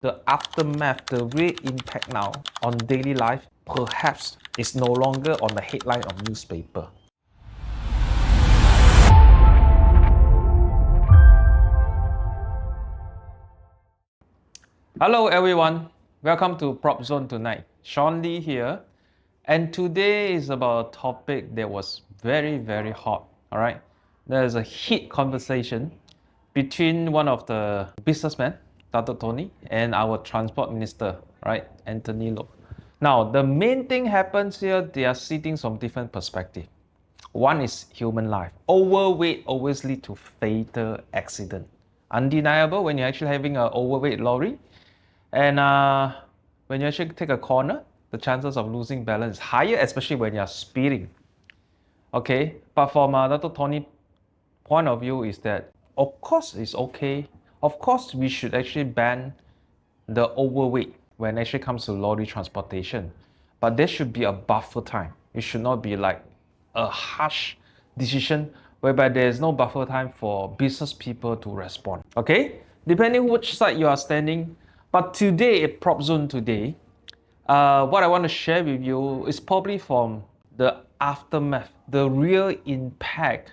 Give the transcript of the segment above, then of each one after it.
the aftermath, the real impact now on daily life, perhaps is no longer on the headline of newspaper. Hello everyone, welcome to Prop Zone tonight. Sean Lee here, and today is about a topic that was very hot. All right, there's a heat conversation between one of the businessmen, Dr. Tony, and our transport minister, right, Anthony Loh. Now, the main thing happens here, they are sitting from different perspectives. One is human life. Overweight always lead to fatal accident. Undeniable when you're actually having an overweight lorry, and when you actually take a corner, the chances of losing balance is higher, especially when you're speeding. Okay, but from Dr. Tony's point of view is that, of course, it's okay. Of course, we should actually ban the overweight when it actually comes to lorry transportation. But there should be a buffer time. It should not be like a harsh decision whereby there is no buffer time for business people to respond. Okay, depending which side you are standing. But today, at Prop Zone today, what I want to share with you is probably from the aftermath, the real impact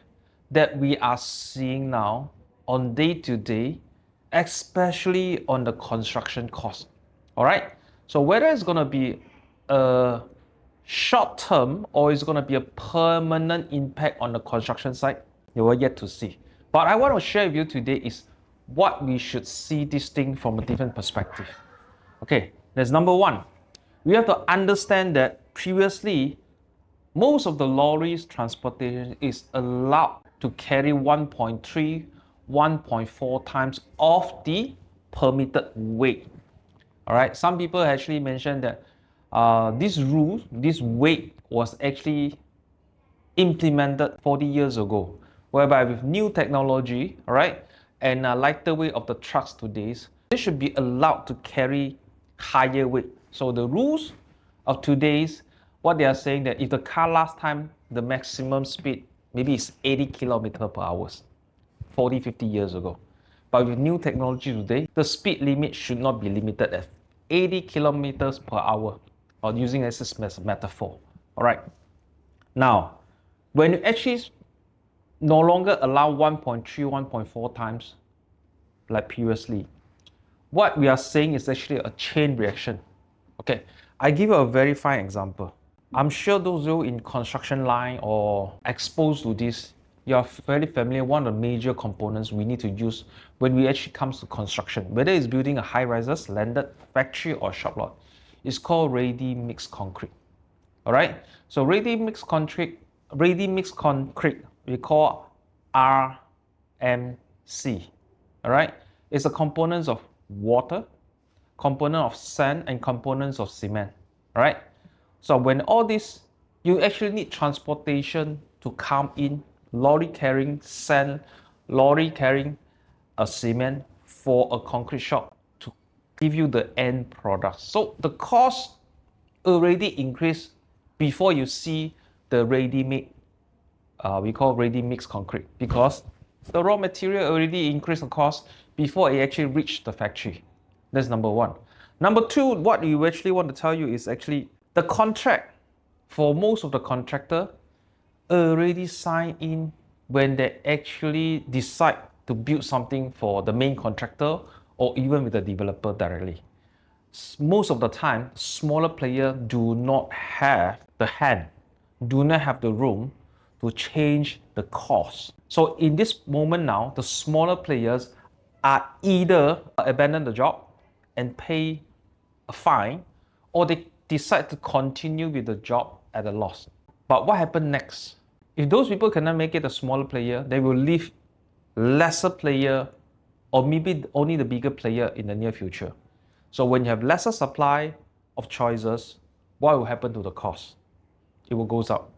that we are seeing now on day to day, especially on the construction cost. All right. So whether it's going to be a short term or it's going to be a permanent impact on the construction site, you will yet to see. But I want to share with you today is what we should see this thing from a different perspective. Okay, that's number one. We have to understand that previously, most of the lorries transportation is allowed to carry 1.3, 1.4 times of the permitted weight. All right, some people actually mentioned that this rule, this weight was actually implemented 40 years ago, whereby with new technology, all right, and a lighter weight of the trucks today, they should be allowed to carry higher weight. So the rules of today's, what they are saying that if the car last time, the maximum speed maybe is 80 kilometers per hour, 40, 50 years ago. But with new technology today, the speed limit should not be limited at 80 kilometers per hour, or using this as a metaphor. All right. Now, when you actually no longer allow 1.3, 1.4 times like previously, what we are saying is actually a chain reaction. Okay, I give you a very fine example. I'm sure those who in construction line or exposed to this, you are very familiar. One of the major components we need to use when we actually comes to construction, whether it's building a high rises, landed, factory or shop lot, is called ready mixed concrete. All right. So ready mixed concrete, we call RMC. All right. It's a components of water, component of sand, and components of cement. All right. So when all this, you actually need transportation to come in, lorry carrying sand, lorry carrying a cement for a concrete shop to give you the end product. So the cost already increased before you see the ready-made, we call ready-mixed concrete, because the raw material already increased the cost before it actually reached the factory. That's number one. Number two, what you actually want to tell you is actually the contract for most of the contractor already signed in when they actually decide to build something for the main contractor or even with the developer directly. Most of the time, smaller players do not have the hand, do not have the room to change the cost. So in this moment now, the smaller players are either abandon the job and pay a fine, or they decide to continue with the job at a loss. But what happens next? If those people cannot make it a smaller player, they will leave lesser player or maybe only the bigger player in the near future. So when you have lesser supply of choices, what will happen to the cost? It will goes up,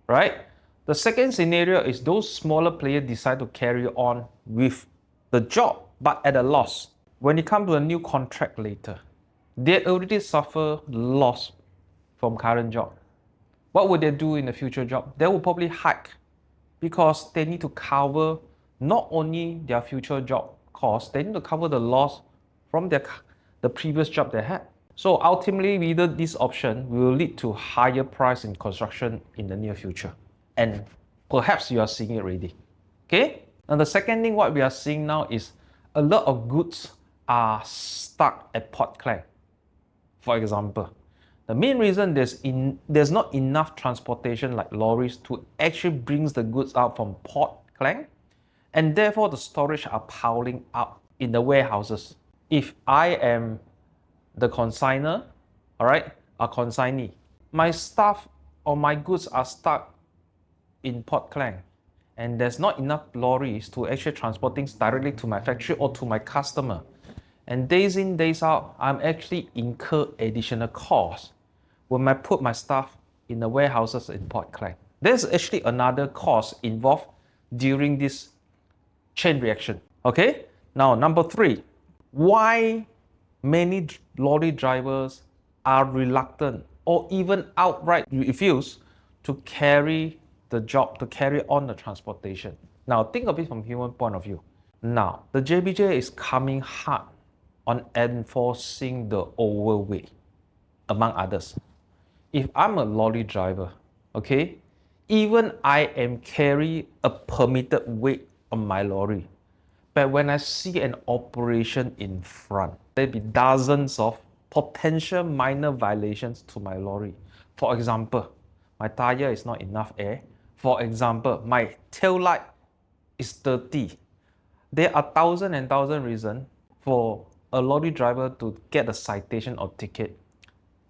right? The second scenario is those smaller players decide to carry on with the job, but at a loss. When it comes to a new contract later, they already suffer loss from current job. What would they do in the future job? They will probably hike because they need to cover not only their future job costs, they need to cover the loss from the previous job they had. So ultimately, either this option will lead to higher price in construction in the near future. And perhaps you are seeing it already. Okay? And the second thing what we are seeing now is a lot of goods are stuck at Port Klang. For example, the main reason there's not enough transportation like lorries to actually brings the goods out from Port Klang, and therefore the storage are piling up in the warehouses. If I am the consigner, all right, a consignee, my stuff or my goods are stuck in Port Klang, and there's not enough lorries to actually transport things directly to my factory or to my customer. And days in, days out, I'm actually incur additional costs when I put my stuff in the warehouses in Port Klang. There's actually another cost involved during this chain reaction. Okay? Now, number three, why many lorry drivers are reluctant or even outright refuse to carry the job, to carry on the transportation. Now, think of it from human point of view. Now, the JBJ is coming hard on enforcing the overweight, among others. If I'm a lorry driver, okay, even I am carry a permitted weight on my lorry, but when I see an operation in front, there'll be dozens of potential minor violations to my lorry. For example, my tire is not enough air. For example, my tail light is dirty. There are thousand and thousand reasons for a lorry driver to get a citation or ticket.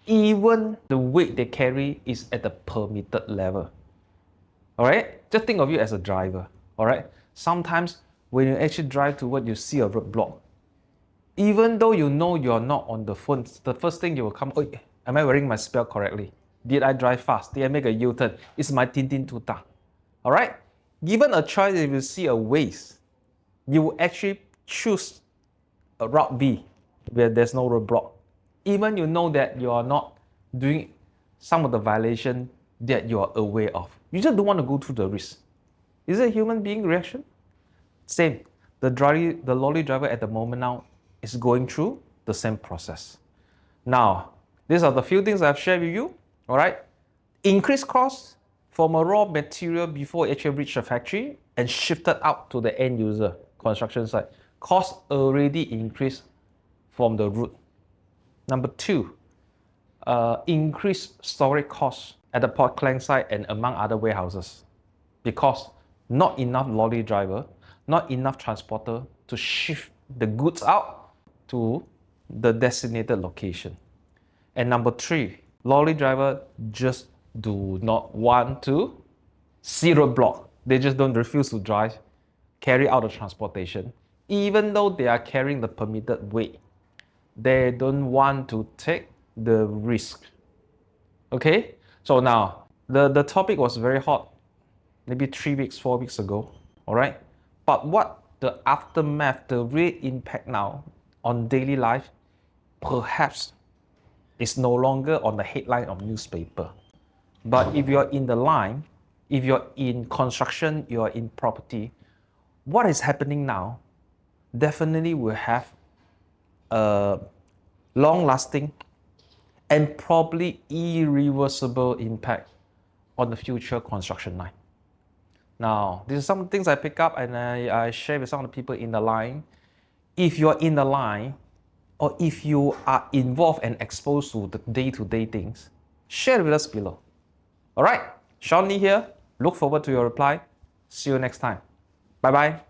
Even the weight they carry is at the permitted level. All right, just think of you as a driver. All right, sometimes when you actually drive to what you see a roadblock, even though you know you're not on the phone, the first thing you will come, oh, am I wearing my spell correctly? Did I drive fast? Did I make a U-turn? Is my tintin too dark? All right, given a choice, if you see a waste, you will actually choose a route B where there's no roadblock. Even you know that you are not doing some of the violation that you are aware of. You just don't want to go through the risk. Is it a human being reaction? Same. The lorry driver at the moment now is going through the same process. Now, these are the few things I've shared with you. All right. Increased cost from a raw material before it actually reached the factory and shifted out to the end user construction site. Cost already increased from the root. Number two, increased storage costs at the Port Klang site and among other warehouses because not enough lorry driver, not enough transporter to shift the goods out to the designated location. And number three, lorry driver just do not want to see roadblock. They just don't refuse to drive, carry out the transportation, even though they are carrying the permitted weight. They don't want to take the risk. Okay, so now the topic was very hot maybe 3 weeks, 4 weeks ago. All right, but what the aftermath, the real impact now on daily life, perhaps is no longer on the headline of newspaper. But if you're in the line, if you're in construction, you're in property, what is happening now definitely will have a long-lasting and probably irreversible impact on the future construction line. Now, these are some things I pick up and I share with some of the people in the line. If you're in the line, or if you are involved and exposed to the day-to-day things, share with us below. All right, Sean Lee here. Look forward to your reply. See you next time. Bye-bye.